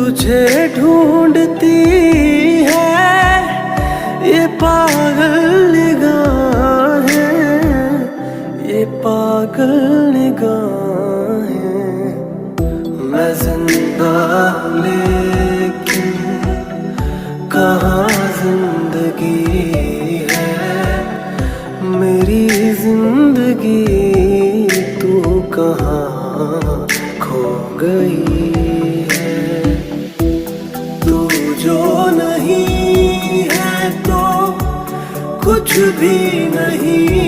तुझे ढूंढती है ये पागल निगाहें, ये पागल निगाहें। मैं जिंदा लेकिन कहाँ जिंदगी है, मेरी जिंदगी तू कहाँ खो गई है। तू जो नहीं है तो कुछ भी नहीं।